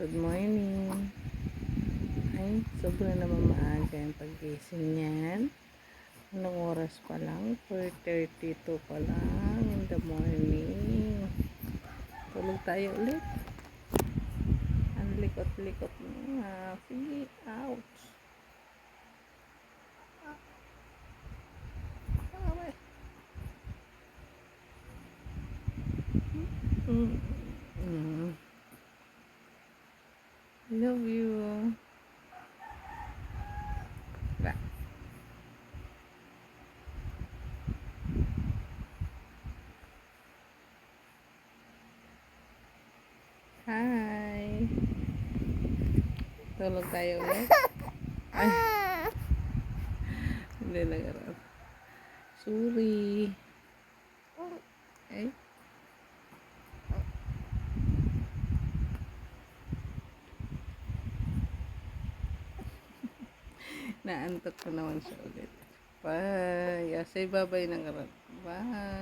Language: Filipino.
Good morning. Ay, sobrang naman maaga yung pag-gising niyan. Anong oras pa lang? 4:32 pa lang in the morning. Tulog tayo ulit. Ang likot-likot mo. Sige, ouch. Love you. Ba. Hi. Tulog tayo ulit. Ay, hindi nagarap. Sorry. Ay. Naantok ko naman siya ulit. Bye. Say bye-bye ng karat. Bye.